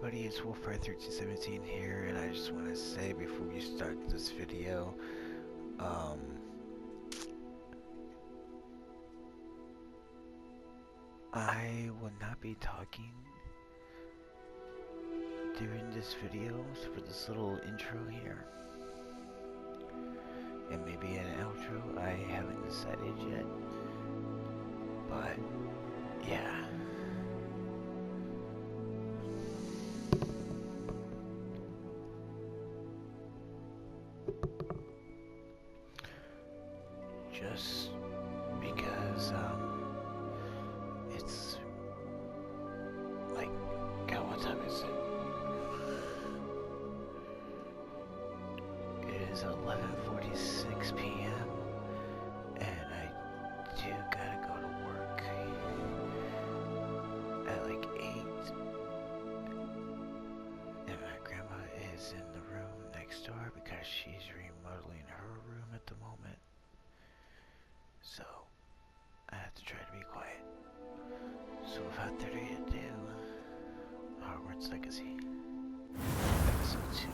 everybody, it's Wolfire1317 here, and I just want to say before we start this video, I will not be talking during this video, so for this little intro here, and maybe an outro, I haven't decided yet, but yeah. Just because, it's like, God, what time is it? It is 11:46 p.m. and I do gotta go to work at like 8. And my grandma is in the room next door because she's remodeling her room at the moment. So, I have to try to be quiet. So without further ado, Hogwarts Legacy, Episode 2.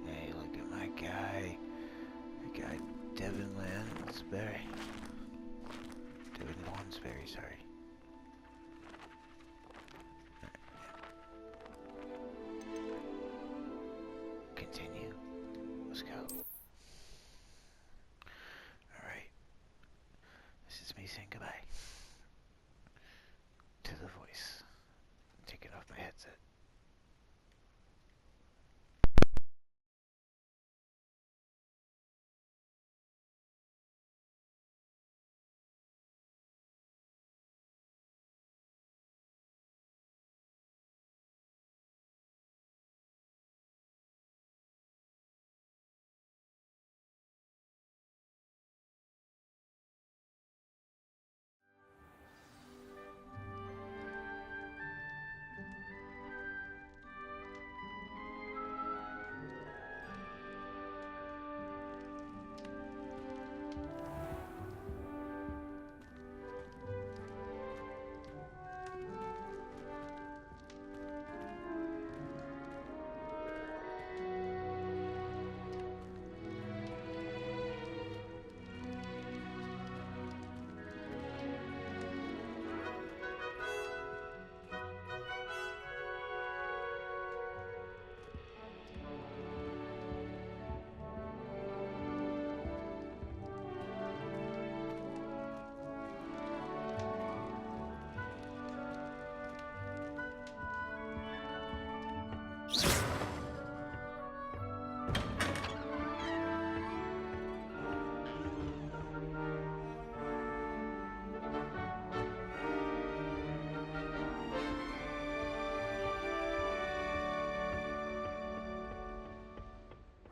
Hey, look at my guy Devin Lansbury. Devin Lansbury, sorry. Continue. Let's go. Alright. This is me saying goodbye. To the voice. I'm taking off my headset.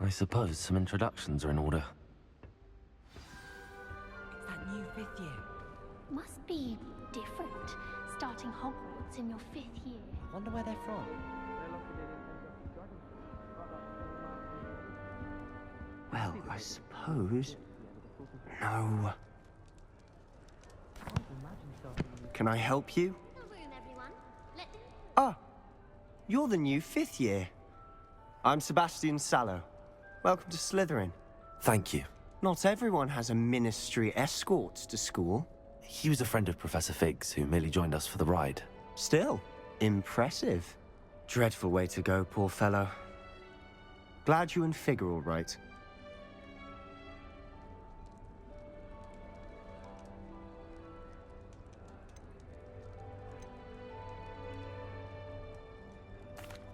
I suppose some introductions are in order. It's that new 5th year. Must be different, starting Hogwarts in your 5th year. I wonder where they're from. Well, I suppose... No. Can I help you? No room, everyone. Let them... Ah, you're the new 5th year. I'm Sebastian Sallow. Welcome to Slytherin. Thank you. Not everyone has a ministry escort to school. He was a friend of Professor Fig's who merely joined us for the ride. Still, impressive. Dreadful way to go, poor fellow. Glad you and Fig are all right.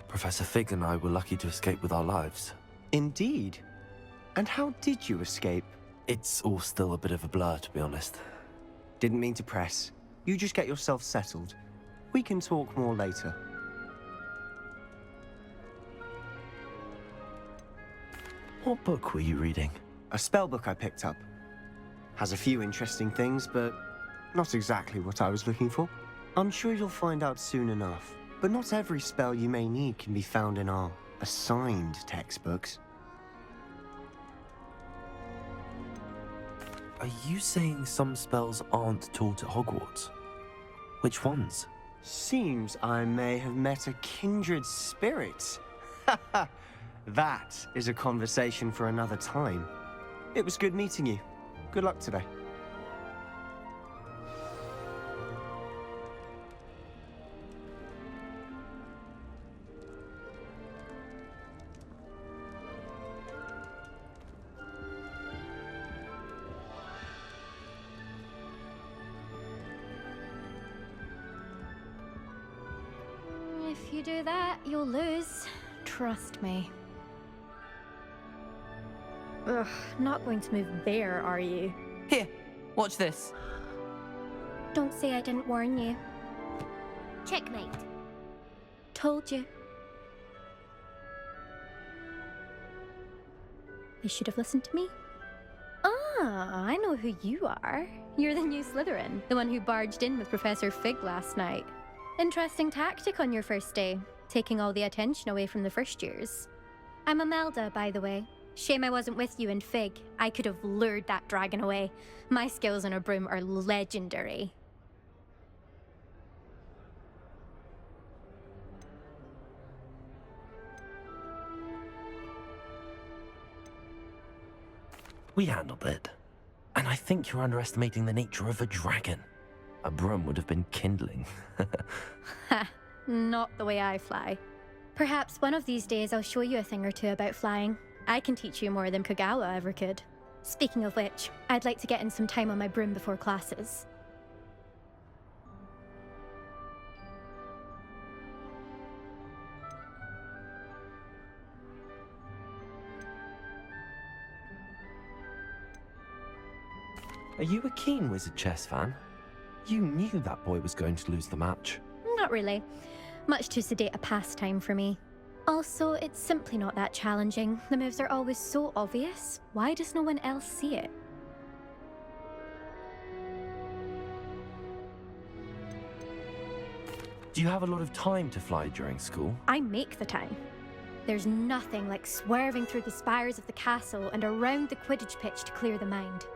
Professor Fig and I were lucky to escape with our lives. Indeed. And how did you escape? It's all still a bit of a blur, to be honest. Didn't mean to press. You just get yourself settled. We can talk more later. What book were you reading? A spellbook I picked up. Has a few interesting things, but not exactly what I was looking for. I'm sure you'll find out soon enough. But not every spell you may need can be found in our assigned textbooks. Are you saying some spells aren't taught at Hogwarts? Which ones? Seems I may have met a kindred spirit. That is a conversation for another time. It was good meeting you. Good luck today. If you do that, you'll lose. Trust me. Ugh, not going to move there, are you? Here, watch this. Don't say I didn't warn you. Checkmate. Told you. They should have listened to me. Ah, I know who you are. You're the new Slytherin, the one who barged in with Professor Fig last night. Interesting tactic on your first day, taking all the attention away from the first years. I'm Imelda, by the way. Shame I wasn't with you in Fig. I could have lured that dragon away. My skills on a broom are legendary. We handled it. And I think you're underestimating the nature of a dragon. A broom would have been kindling. Ha, not the way I fly. Perhaps one of these days I'll show you a thing or two about flying. I can teach you more than Kogawa ever could. Speaking of which, I'd like to get in some time on my broom before classes. Are you a keen wizard chess fan? You knew that boy was going to lose the match. Not really. Much too sedate a pastime for me. Also, it's simply not that challenging. The moves are always so obvious. Why does no one else see it? Do you have a lot of time to fly during school? I make the time. There's nothing like swerving through the spires of the castle and around the Quidditch pitch to clear the mind.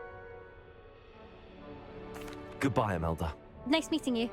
Goodbye, Imelda. Nice meeting you.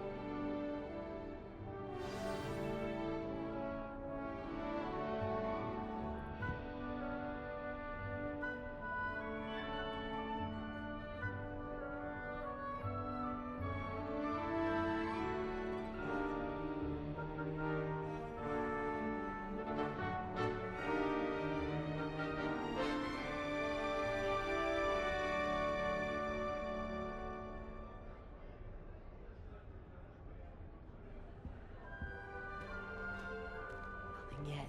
Yet.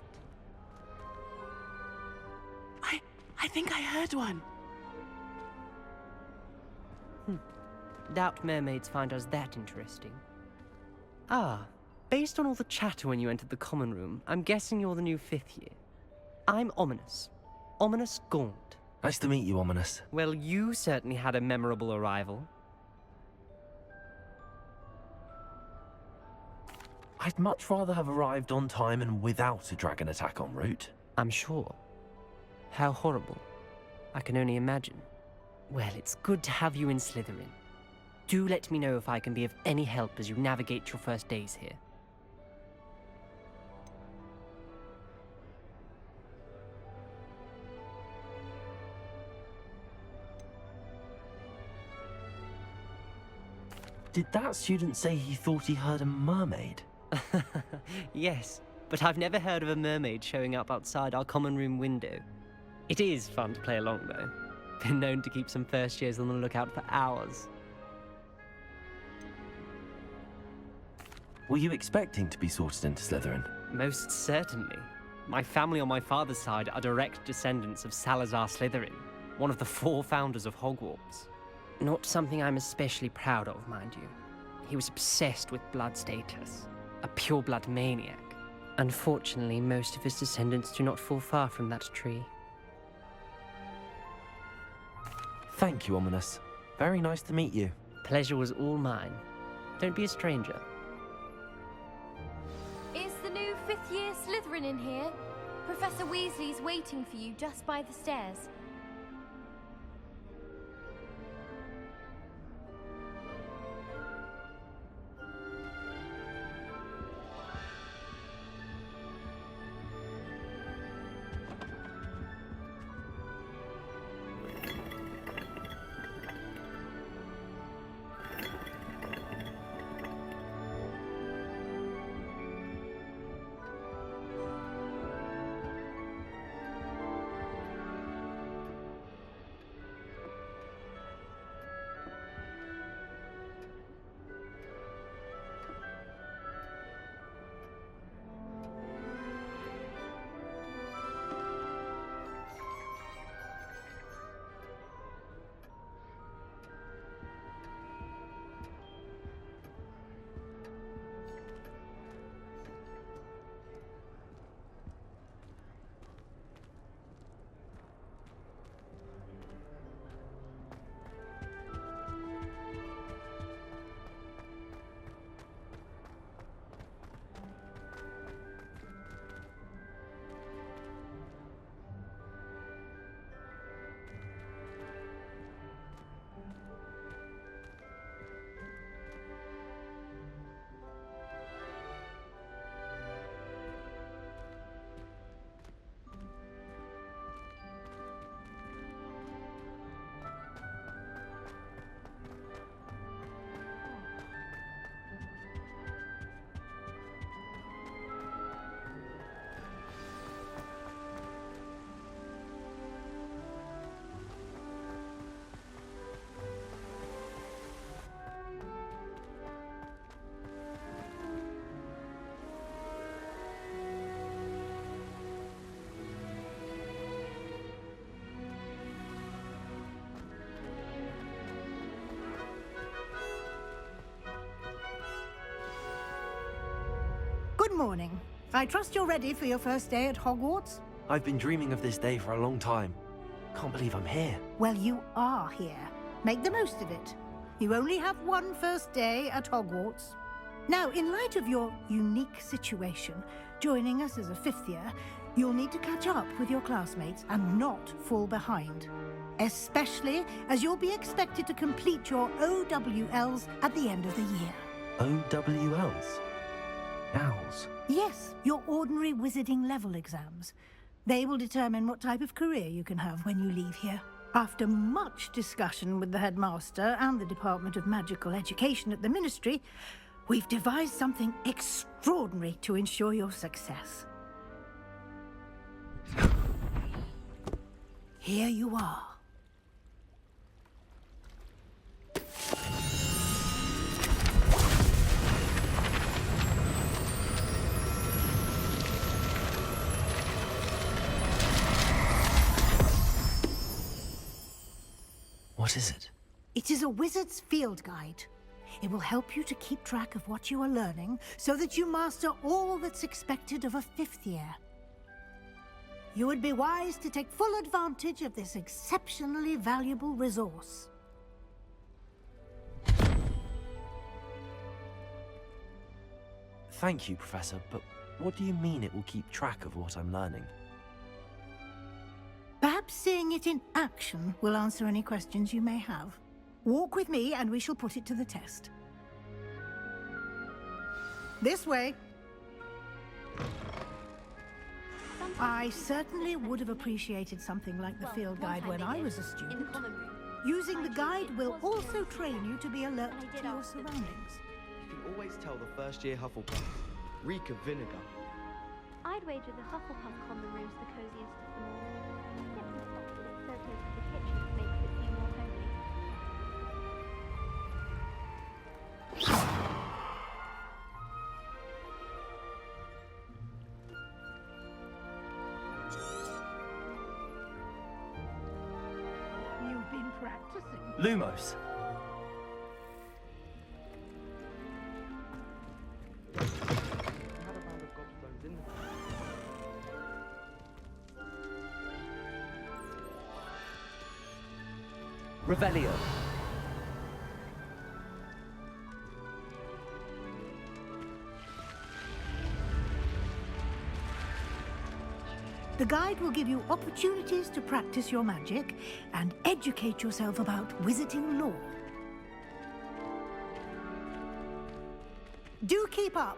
I think I heard one. Doubt mermaids find us that interesting. Ah, based on all the chatter when you entered the common room, I'm guessing you're the new 5th year. I'm Ominous. Ominous Gaunt. Nice to meet you, Ominous. Well, you certainly had a memorable arrival. I'd much rather have arrived on time and without a dragon attack en route. I'm sure. How horrible. I can only imagine. Well, it's good to have you in Slytherin. Do let me know if I can be of any help as you navigate your first days here. Did that student say he thought he heard a mermaid? Yes, but I've never heard of a mermaid showing up outside our common room window. It is fun to play along, though. Been known to keep some first years on the lookout for hours. Were you expecting to be sorted into Slytherin? Most certainly. My family on my father's side are direct descendants of Salazar Slytherin, one of the 4 founders of Hogwarts. Not something I'm especially proud of, mind you. He was obsessed with blood status, a pure-blood maniac. Unfortunately, most of his descendants do not fall far from that tree. Thank you, Ominous. Very nice to meet you. Pleasure was all mine. Don't be a stranger. Is the new 5th year Slytherin in here? Professor Weasley's waiting for you just by the stairs. Good morning. I trust you're ready for your first day at Hogwarts? I've been dreaming of this day for a long time. Can't believe I'm here. Well, you are here. Make the most of it. You only have one first day at Hogwarts. Now, in light of your unique situation, joining us as a fifth year, you'll need to catch up with your classmates and not fall behind. Especially as you'll be expected to complete your OWLs at the end of the year. OWLs? Owls? Yes, your ordinary wizarding level exams. They will determine what type of career you can have when you leave here. After much discussion with the headmaster and the Department of Magical Education at the Ministry, we've devised something extraordinary to ensure your success. Here you are. What is it? It is a wizard's field guide. It will help you to keep track of what you are learning so that you master all that's expected of a fifth year. You would be wise to take full advantage of this exceptionally valuable resource. Thank you, Professor, but what do you mean it will keep track of what I'm learning? Perhaps seeing it in action will answer any questions you may have. Walk with me and we shall put it to the test. This way. I certainly would have appreciated something like the field guide when I was a student. Using the guide will also train you to be alert to your surroundings. You can always tell the first-year Hufflepuff. Reek of vinegar. I'd wager the Hufflepuff common room's the coziest of them all. Except the fact that it's so close to the kitchen makes it seem more homely. You've been practicing. Lumos! Had a round of gobstones in the... Revelio. The guide will give you opportunities to practice your magic and educate yourself about wizarding lore. Do keep up!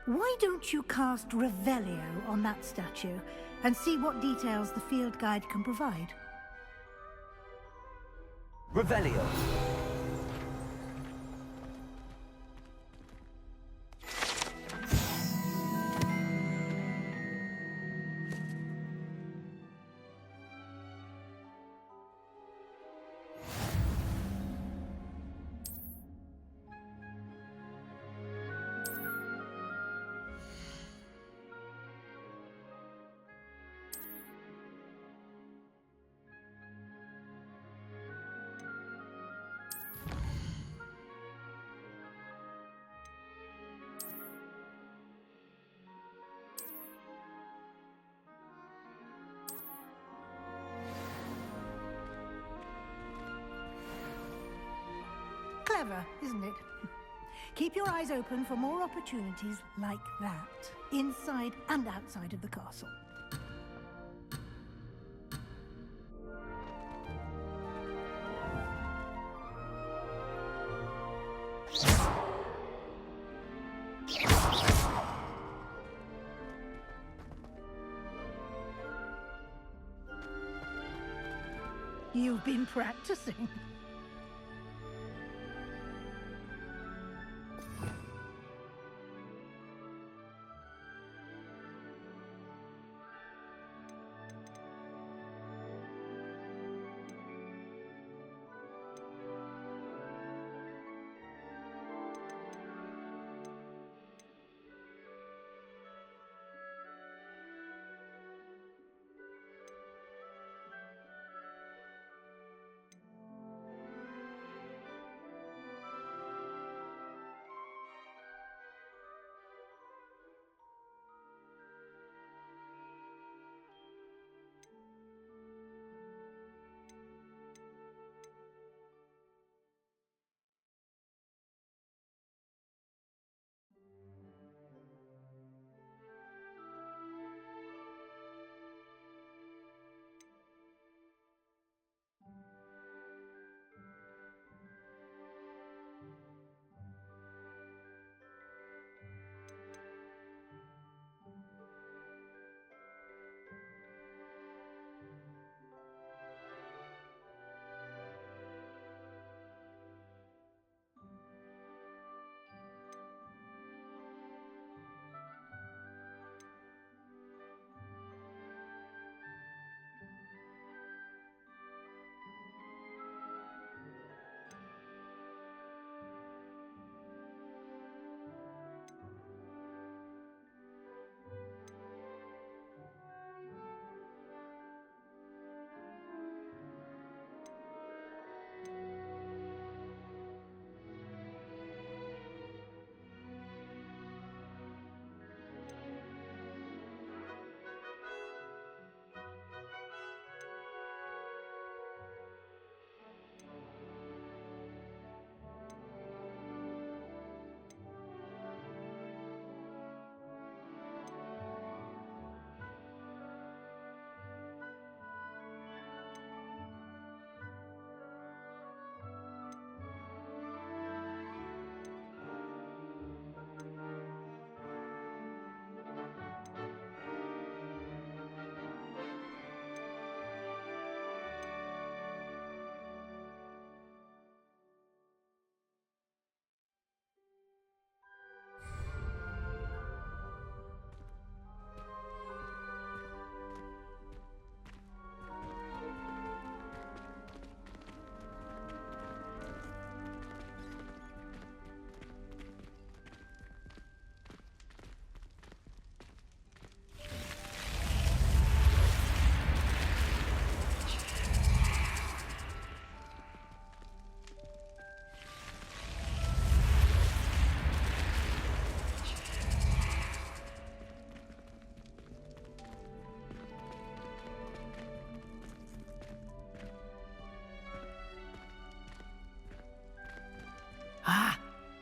Why don't you cast Revelio on that statue and see what details the field guide can provide? Revelio! Clever, isn't it? Keep your eyes open for more opportunities like that, inside and outside of the castle. You've been practicing.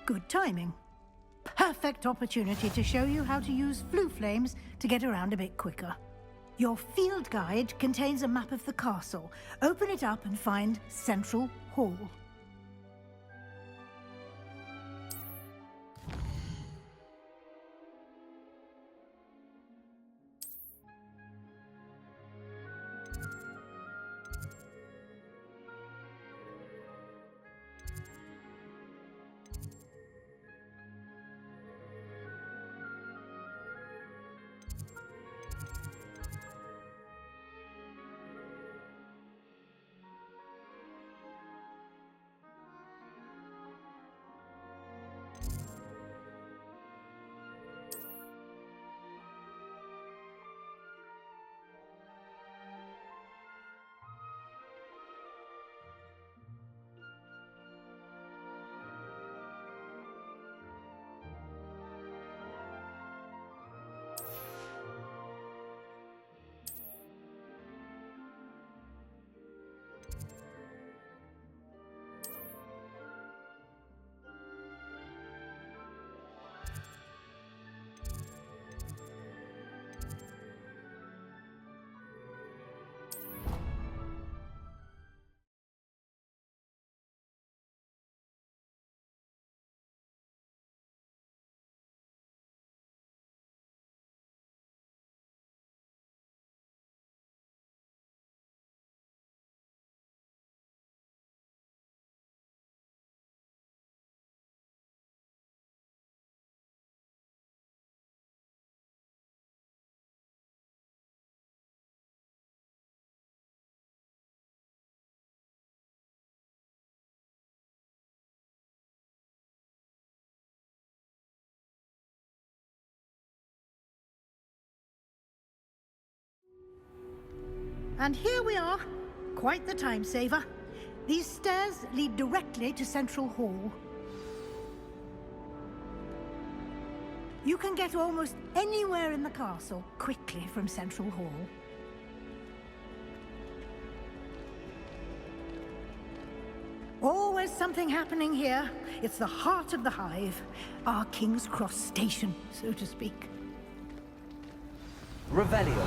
Good timing. Perfect opportunity to show you how to use flue flames to get around a bit quicker. Your field guide contains a map of the castle. Open it up and find Central Hall. And here we are. Quite the time saver. These stairs lead directly to Central Hall. You can get almost anywhere in the castle quickly from Central Hall. Always something happening here. It's the heart of the hive. Our King's Cross station, so to speak. Revelio.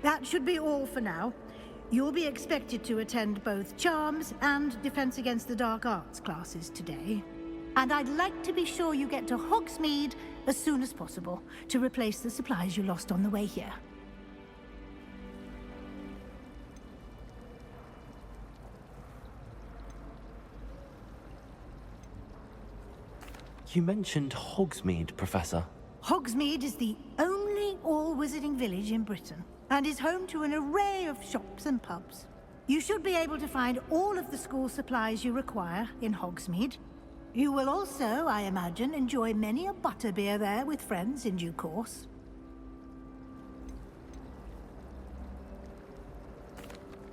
That should be all for now. You'll be expected to attend both Charms and Defense Against the Dark Arts classes today. And I'd like to be sure you get to Hogsmeade as soon as possible to replace the supplies you lost on the way here. You mentioned Hogsmeade, Professor. Hogsmeade is the only all-wizarding village in Britain, and is home to an array of shops and pubs. You should be able to find all of the school supplies you require in Hogsmeade. You will also, I imagine, enjoy many a butterbeer there with friends in due course.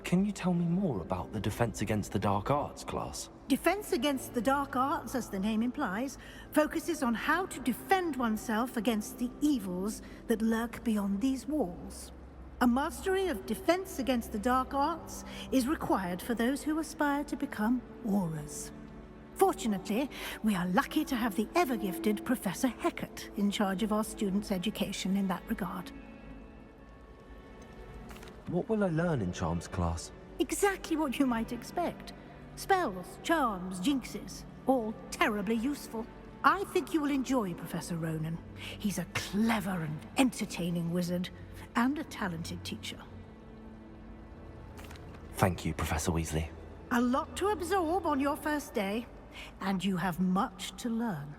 Can you tell me more about the Defense Against the Dark Arts class? Defense Against the Dark Arts, as the name implies, focuses on how to defend oneself against the evils that lurk beyond these walls. A mastery of Defense Against the Dark Arts is required for those who aspire to become Aurors. Fortunately, we are lucky to have the ever-gifted Professor Hecat in charge of our students' education in that regard. What will I learn in Charms class? Exactly what you might expect. Spells, charms, jinxes, all terribly useful. I think you will enjoy Professor Ronan. He's a clever and entertaining wizard, and a talented teacher. Thank you, Professor Weasley. A lot to absorb on your first day, and you have much to learn.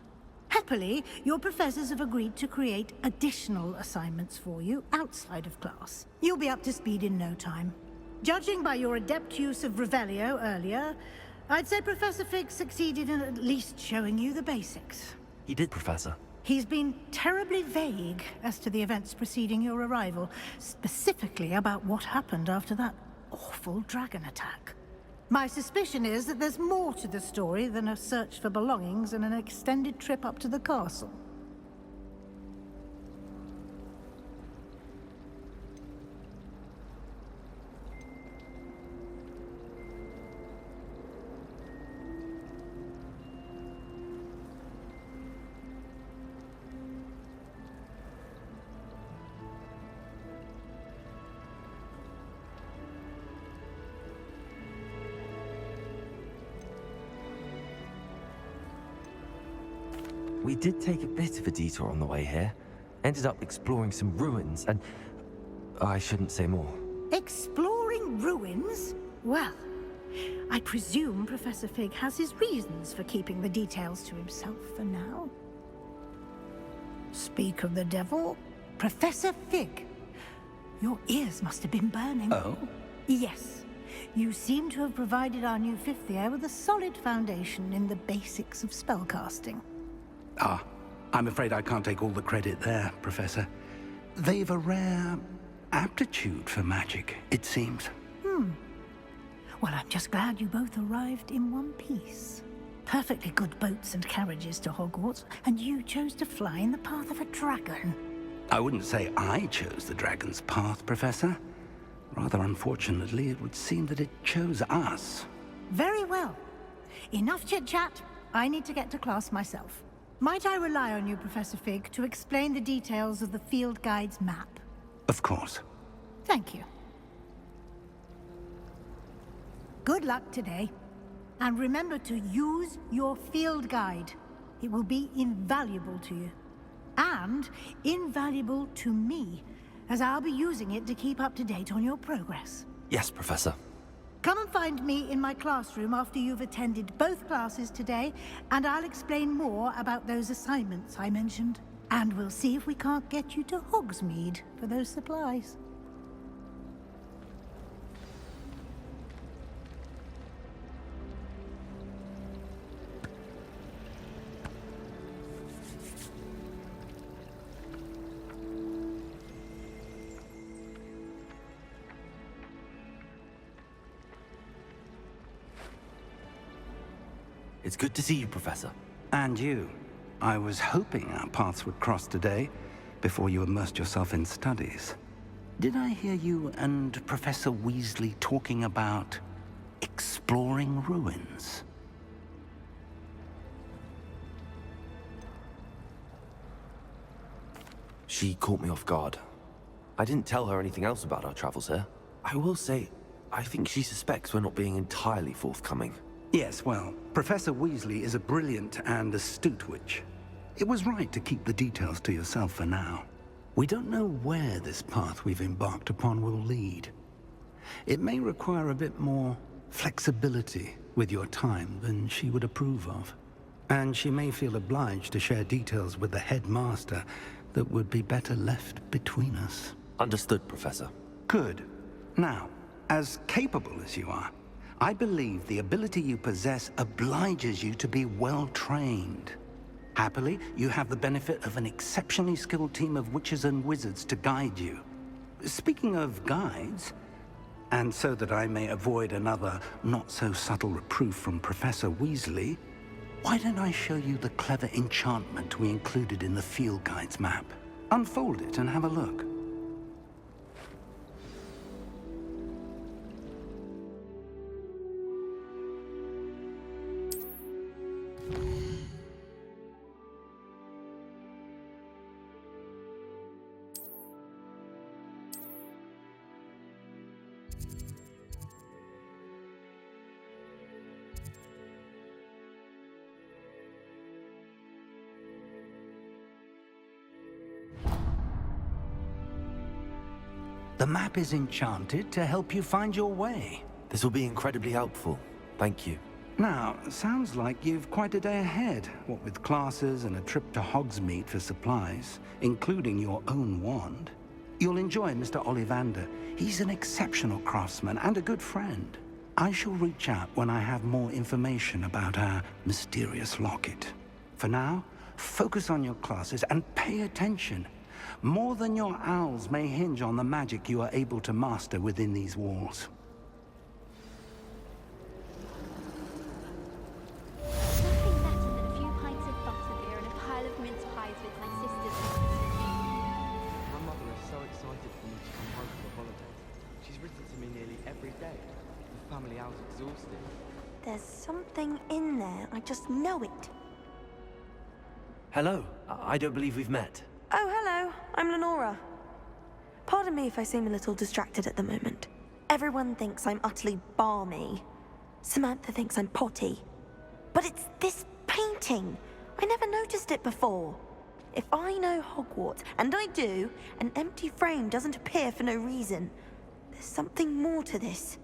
Happily, your professors have agreed to create additional assignments for you outside of class. You'll be up to speed in no time. Judging by your adept use of Revelio earlier, I'd say Professor Fig succeeded in at least showing you the basics. He did, Professor. He's been terribly vague as to the events preceding your arrival, specifically about what happened after that awful dragon attack. My suspicion is that there's more to the story than a search for belongings and an extended trip up to the castle. We did take a bit of a detour on the way here. Ended up exploring some ruins and... I shouldn't say more. Exploring ruins? Well, I presume Professor Fig has his reasons for keeping the details to himself for now. Speak of the devil, Professor Fig. Your ears must have been burning. Oh? Yes. You seem to have provided our new fifth year with a solid foundation in the basics of spellcasting. Ah, I'm afraid I can't take all the credit there, Professor. They've a rare aptitude for magic, it seems. Well, I'm just glad you both arrived in one piece. Perfectly good boats and carriages to Hogwarts, and you chose to fly in the path of a dragon. I wouldn't say I chose the dragon's path, Professor. Rather unfortunately, it would seem that it chose us. Very well. Enough chit-chat. I need to get to class myself. Might I rely on you, Professor Fig, to explain the details of the field guide's map? Of course. Thank you. Good luck today. And remember to use your field guide. It will be invaluable to you. And invaluable to me, as I'll be using it to keep up to date on your progress. Yes, Professor. Come and find me in my classroom after you've attended both classes today, and I'll explain more about those assignments I mentioned. And we'll see if we can't get you to Hogsmeade for those supplies. It's good to see you, Professor. And you. I was hoping our paths would cross today, before you immersed yourself in studies. Did I hear you and Professor Weasley talking about exploring ruins? She caught me off guard. I didn't tell her anything else about our travels here. I will say, I think she suspects we're not being entirely forthcoming. Yes, well, Professor Weasley is a brilliant and astute witch. It was right to keep the details to yourself for now. We don't know where this path we've embarked upon will lead. It may require a bit more flexibility with your time than she would approve of. And she may feel obliged to share details with the headmaster that would be better left between us. Understood, Professor. Good. Now, as capable as you are, I believe the ability you possess obliges you to be well-trained. Happily, you have the benefit of an exceptionally skilled team of witches and wizards to guide you. Speaking of guides, and so that I may avoid another not-so-subtle reproof from Professor Weasley, why don't I show you the clever enchantment we included in the field guide's map? Unfold it and have a look. The map is enchanted to help you find your way. This will be incredibly helpful. Thank you. Now, sounds like you've quite a day ahead, what with classes and a trip to Hogsmeade for supplies, including your own wand. You'll enjoy Mr. Ollivander. He's an exceptional craftsman and a good friend. I shall reach out when I have more information about our mysterious locket. For now, focus on your classes and pay attention. More than your owls may hinge on the magic you are able to master within these walls. Nothing better than a few pints of butterbeer and a pile of mince pies with my sisters. My mother is so excited for me to come home for the holidays. She's written to me nearly every day. The family hour's exhausted. There's something in there. I just know it. Hello. I don't believe we've met. Oh, hello. I'm Lenora. Pardon me if I seem a little distracted at the moment. Everyone thinks I'm utterly balmy. Samantha thinks I'm potty. But it's this painting. I never noticed it before. If I know Hogwarts, and I do, an empty frame doesn't appear for no reason. There's something more to this.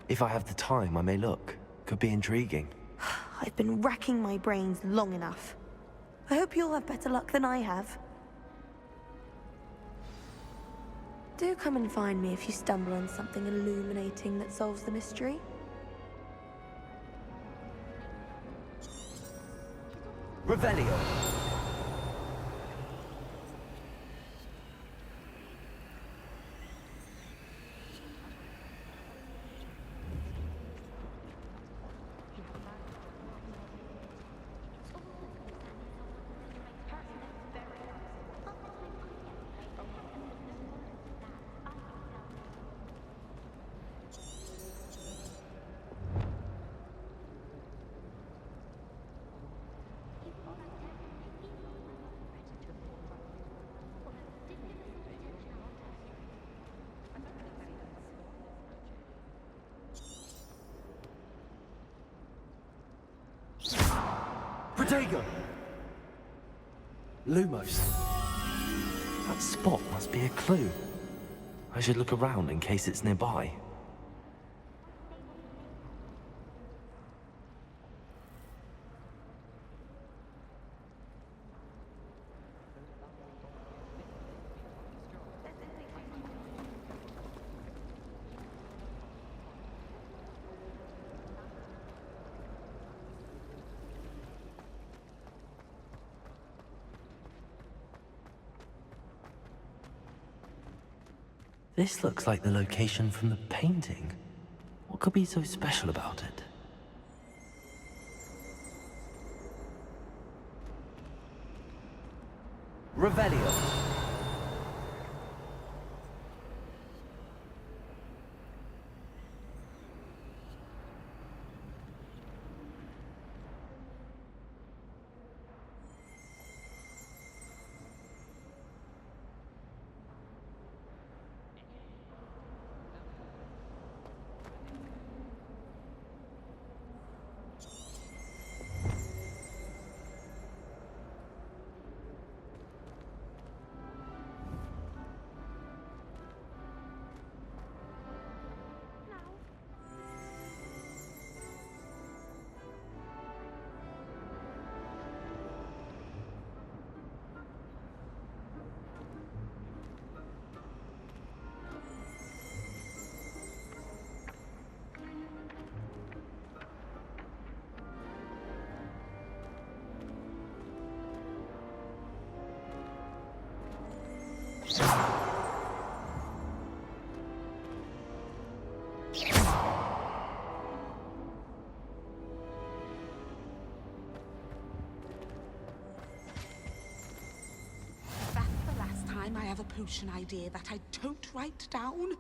If I have the time, I may look. Could be intriguing. I've been racking my brains long enough. I hope you'll have better luck than I have. Do come and find me if you stumble on something illuminating that solves the mystery. Revelio! Protego! Lumos. That spot must be a clue. I should look around in case it's nearby. This looks like the location from the painting. What could be so special about it? Revelio. That's the last time I have a potion idea that I don't write down.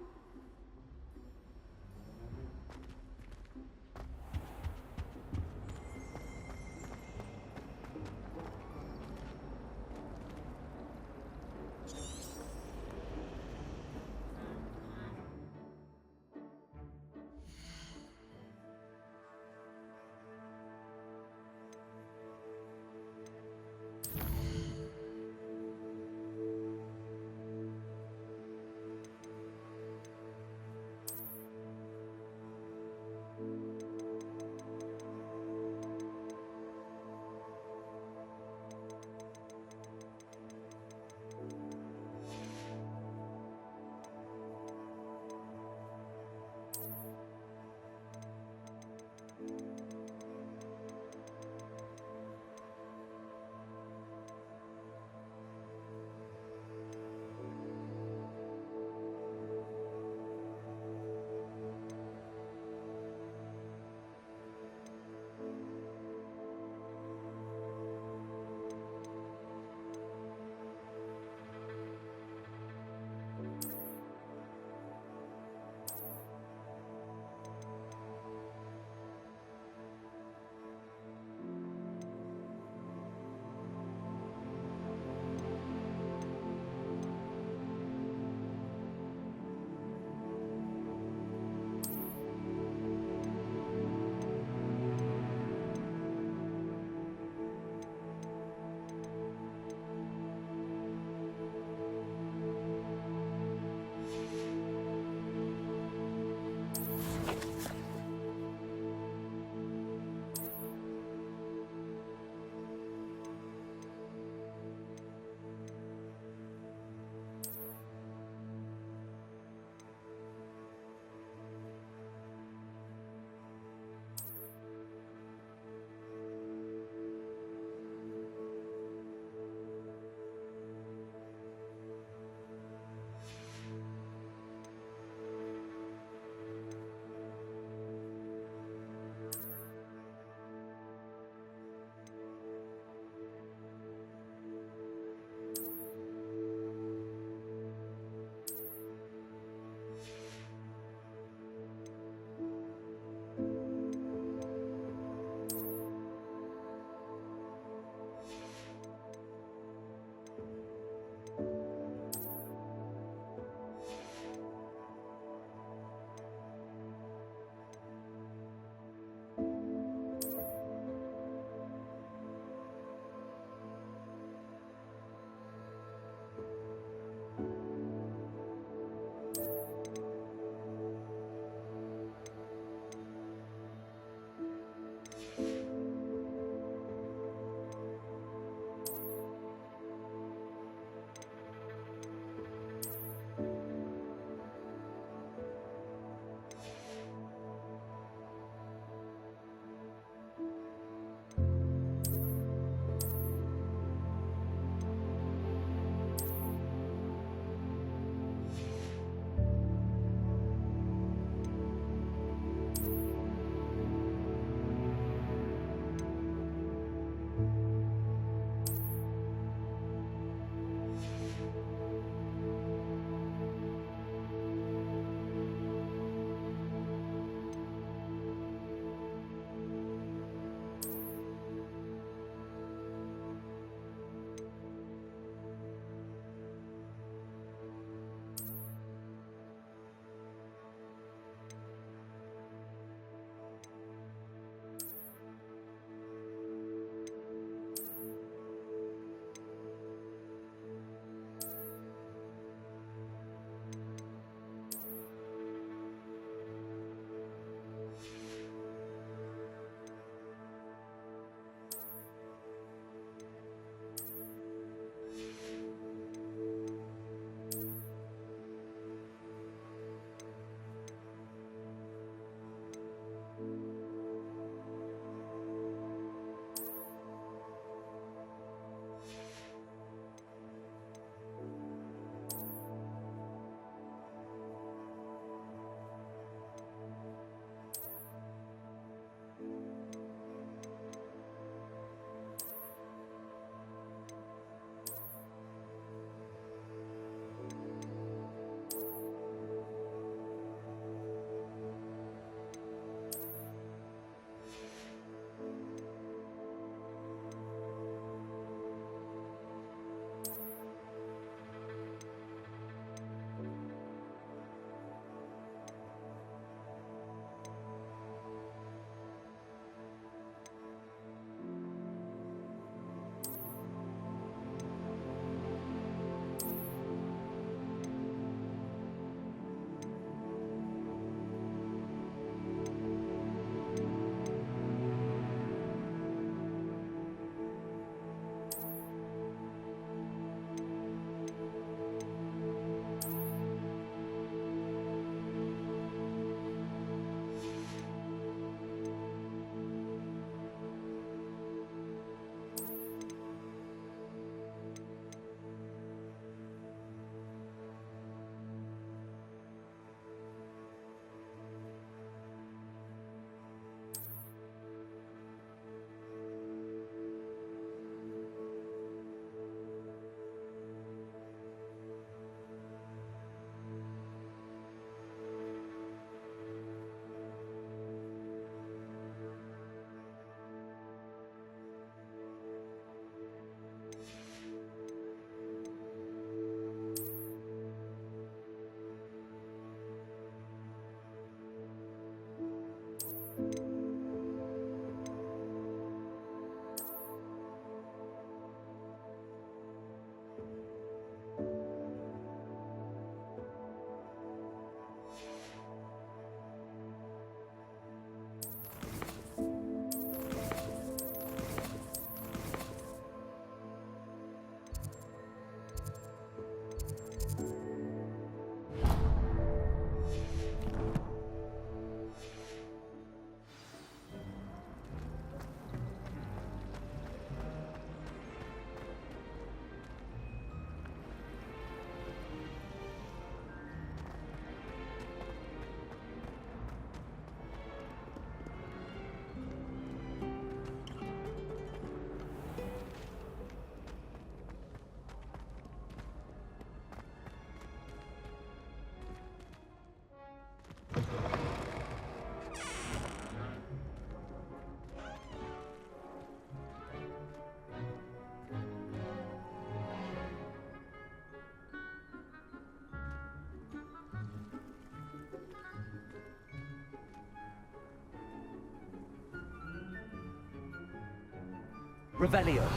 Revelio.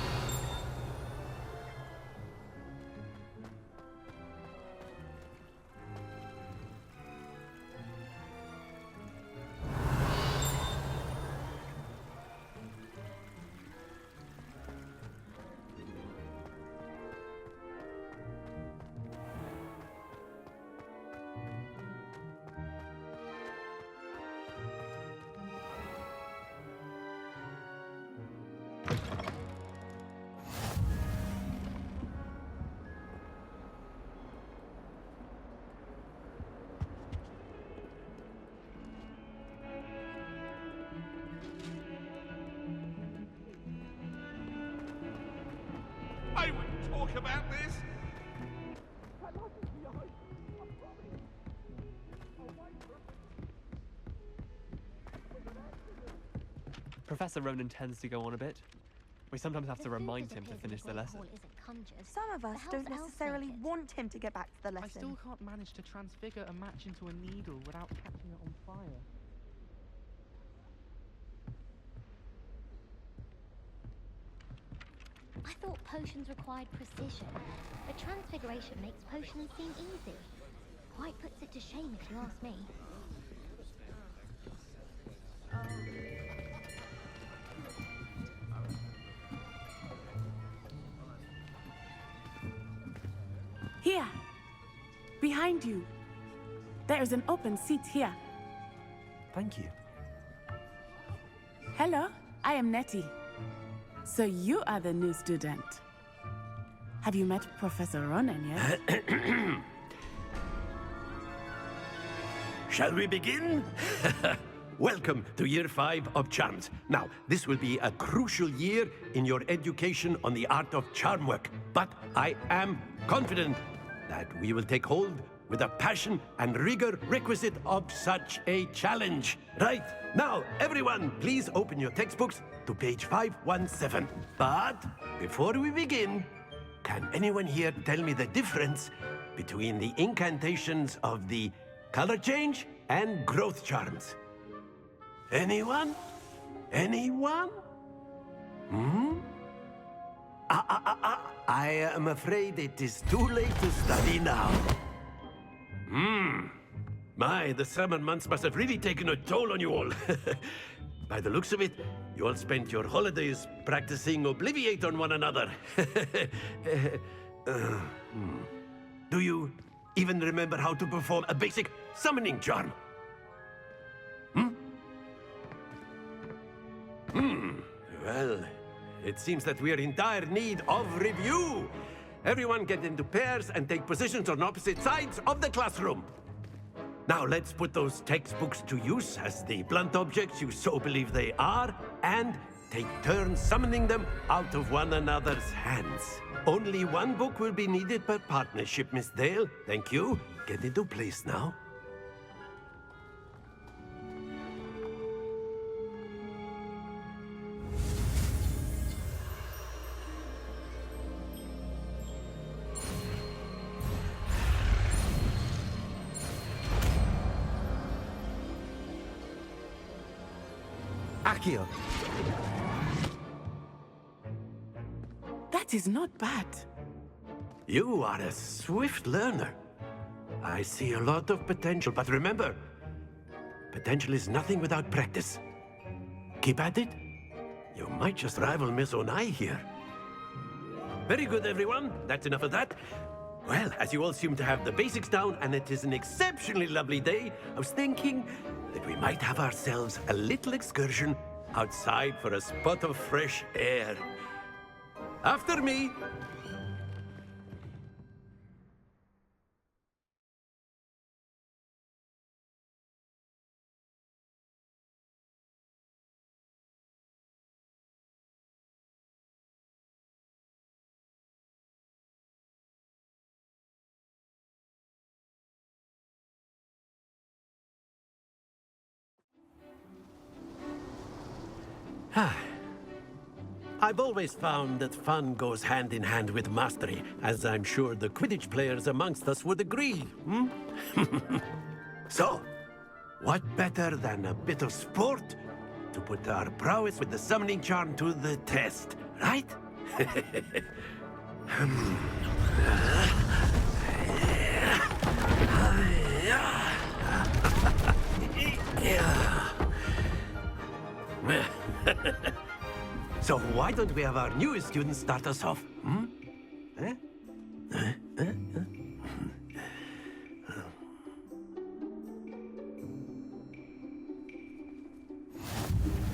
I wouldn't talk about this. Professor Ronan tends to go on a bit. We sometimes have to remind him to finish the lesson. Some of us don't necessarily want him to get back to the lesson. I still can't manage to transfigure a match into a needle without catching it on fire. I thought potions required precision, but transfiguration makes potions seem easy. Quite puts it to shame if you ask me. Here! Behind you! There is an open seat here. Thank you. Hello, I am Nettie. So you are the new student. Have you met Professor Ronan yet? Shall we begin? Welcome to Year 5 of Charms. Now, this will be a crucial year in your education on the art of charm work, but I am confident that we will take hold with the passion and rigor requisite of such a challenge. Right, now, everyone, please open your textbooks to page 517. But before we begin, can anyone here tell me the difference between the incantations of the color change and growth charms? Anyone? Anyone? I am afraid it is too late to study now. My, the summer months must have really taken a toll on you all. By the looks of it, you all spent your holidays practicing Obliviate on one another. Do you even remember how to perform a basic summoning charm? Well, it seems that we are in dire need of review. Everyone get into pairs and take positions on opposite sides of the classroom. Now let's put those textbooks to use as the blunt objects you so believe they are, and take turns summoning them out of one another's hands. Only one book will be needed per partnership, Miss Dale. Thank you. Get into place now. Accio. That is not bad. You are a swift learner. I see a lot of potential, but remember, potential is nothing without practice. Keep at it. You might just rival Miss Onai here. Very good, everyone. That's enough of that. Well, as you all seem to have the basics down, and it is an exceptionally lovely day, I was thinking that we might have ourselves a little excursion outside for a spot of fresh air. After me. I've always found that fun goes hand in hand with mastery, as I'm sure the Quidditch players amongst us would agree, So, what better than a bit of sport to put our prowess with the summoning charm to the test, right? So why don't we have our newest student start us off? Hmm? Eh?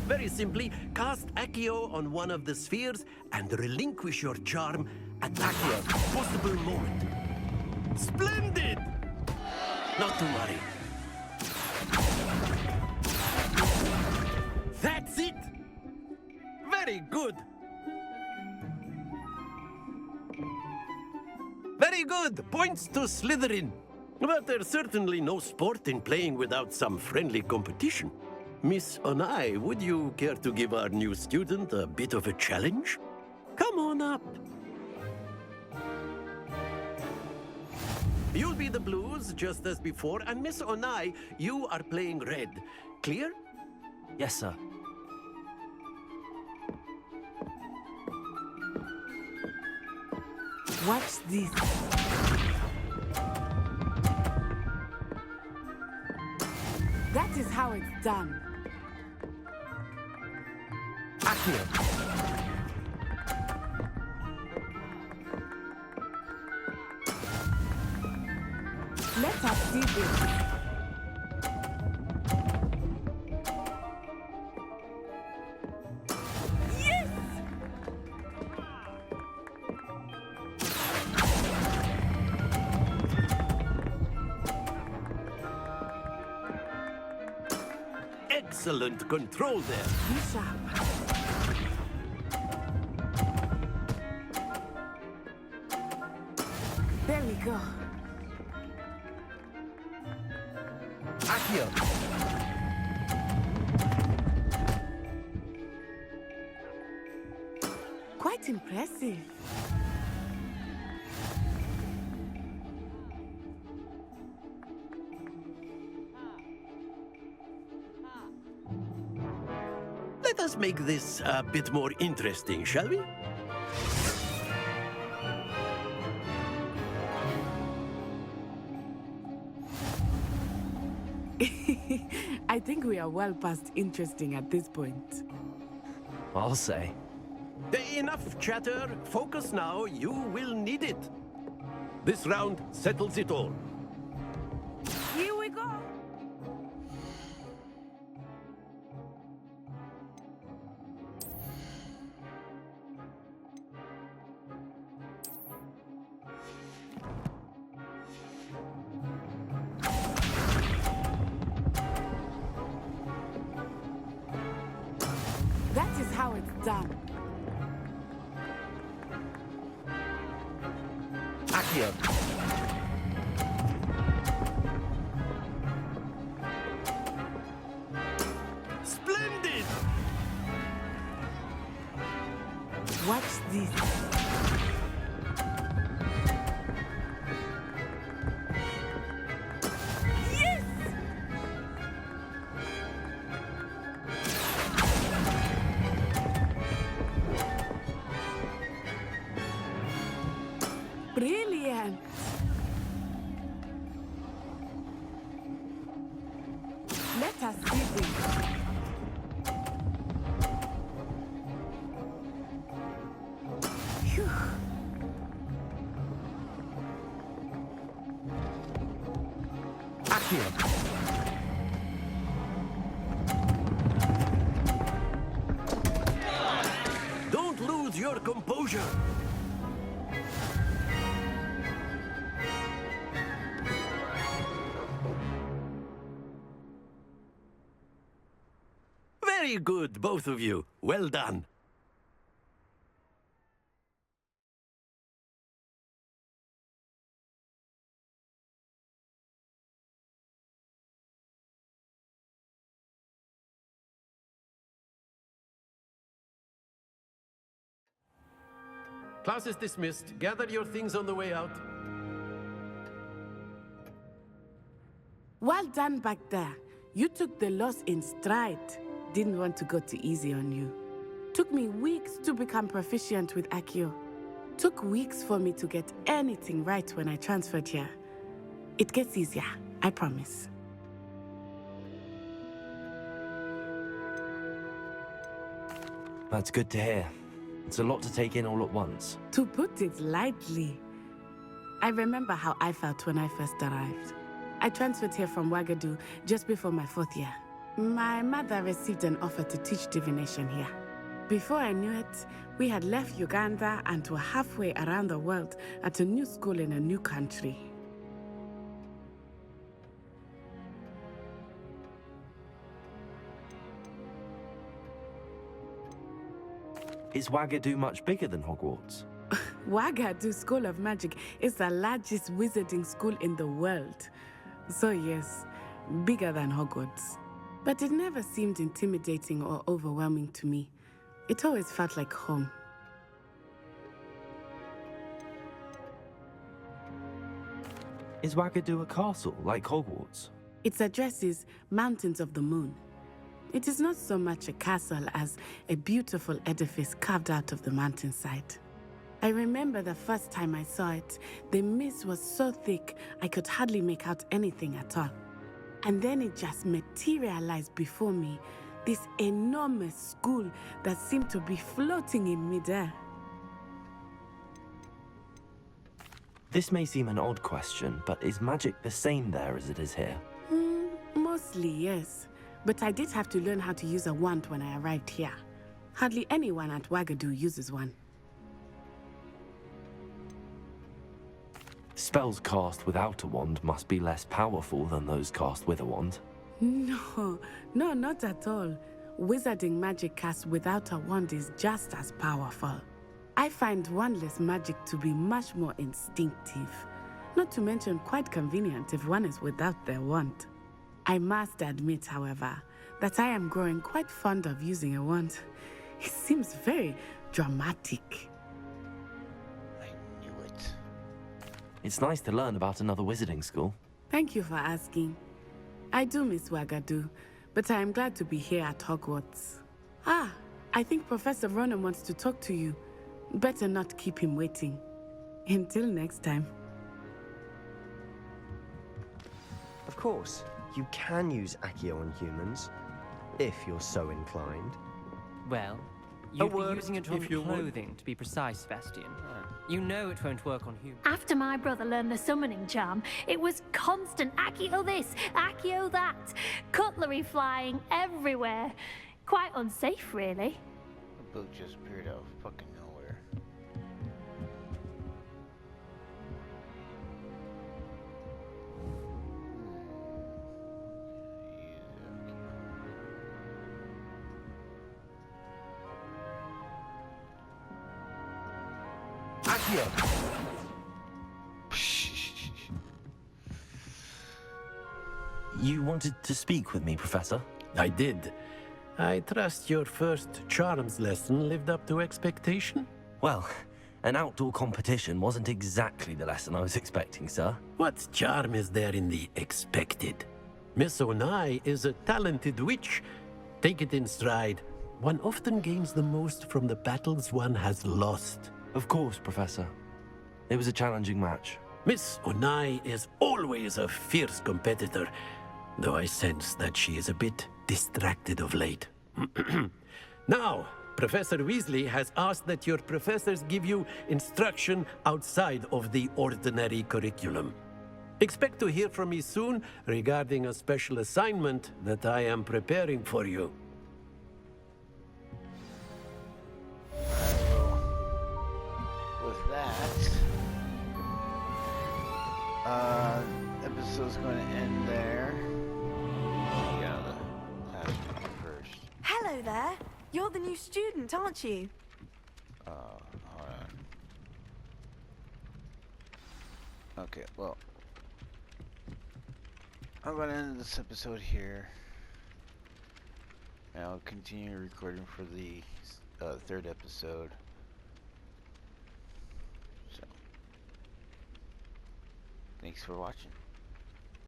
Very simply, cast Accio on one of the spheres and relinquish your charm at Accio's possible moment. Splendid! Not to worry. That's it! Very good! Very good! Points to Slytherin. But there's certainly no sport in playing without some friendly competition. Miss Onai, would you care to give our new student a bit of a challenge? Come on up. You'll be the blues, just as before, and Miss Onai, you are playing red. Clear? Yes, sir. Watch this. That is how it's done. Accio. Let us see this. Yes! Excellent control there. Be sharp. There we go. Accio. Quite impressive. Let us make this a bit more interesting, shall we? I think we are well past interesting at this point. I'll say. Enough chatter. Focus now. You will need it. This round settles it all. Here we go. That is how it's done. Accio. Splendid! Watch this. Yes! Brilliant! Let us see this. Phew. Accio. Don't lose your composure. Very good, both of you. Well done. Class is dismissed. Gather your things on the way out. Well done back there. You took the loss in stride. didn't want to go too easy on you. Took me weeks to become proficient with Accio. Took weeks for me to get anything right when I transferred here. It gets easier, I promise. That's good to hear. It's a lot to take in all at once. To put it lightly, I remember how I felt when I first arrived. I transferred here from Wagadu just before my 4th year. My mother received an offer to teach divination here. Before I knew it, we had left Uganda and were halfway around the world at a new school in a new country. Is Wagadu much bigger than Hogwarts? Wagadu School of Magic is the largest wizarding school in the world. So yes, bigger than Hogwarts. But it never seemed intimidating or overwhelming to me. It always felt like home. Is Wagadu a castle, like Hogwarts? Its address is Mountains of the Moon. It is not so much a castle as a beautiful edifice carved out of the mountainside. I remember the first time I saw it, the mist was so thick I could hardly make out anything at all. And then it just materialized before me, this enormous school that seemed to be floating in midair. This may seem an odd question, but is magic the same there as it is here? Mostly, yes. But I did have to learn how to use a wand when I arrived here. Hardly anyone at Wagadu uses one. Spells cast without a wand must be less powerful than those cast with a wand. No, not at all. Wizarding magic cast without a wand is just as powerful. I find wandless magic to be much more instinctive. Not to mention quite convenient if one is without their wand. I must admit, however, that I am growing quite fond of using a wand. It seems very dramatic. I knew it. It's nice to learn about another wizarding school. Thank you for asking. I do miss Wagadu, but I am glad to be here at Hogwarts. Ah, I think Professor Ronan wants to talk to you. Better not keep him waiting. Until next time. Of course, you can use Accio on humans, if you're so inclined. Well, you'd be using it on clothing, to be precise, Sebastian. You know it won't work on humans. After my brother learned the summoning charm, it was constant Accio this, Accio that. Cutlery flying everywhere. Quite unsafe, really. The boat just appeared out of fucking nowhere. You wanted to speak with me, Professor? I did. I trust your first charms lesson lived up to expectation? Well, an outdoor competition wasn't exactly the lesson I was expecting, sir. What charm is there in the expected? Miss Onai is a talented witch. Take it in stride. One often gains the most from the battles one has lost. Of course, Professor. It was a challenging match. Miss Onai is always a fierce competitor, though I sense that she is a bit distracted of late. Now, Professor Weasley has asked that your professors give you instruction outside of the ordinary curriculum. Expect to hear from me soon regarding a special assignment that I am preparing for you. With that, episode's going to end there. Yeah, the last one first. Hello there. You're the new student, aren't you? Hold on. Okay, well, I'm going to end this episode here. And I'll continue recording for the third episode. So, thanks for watching.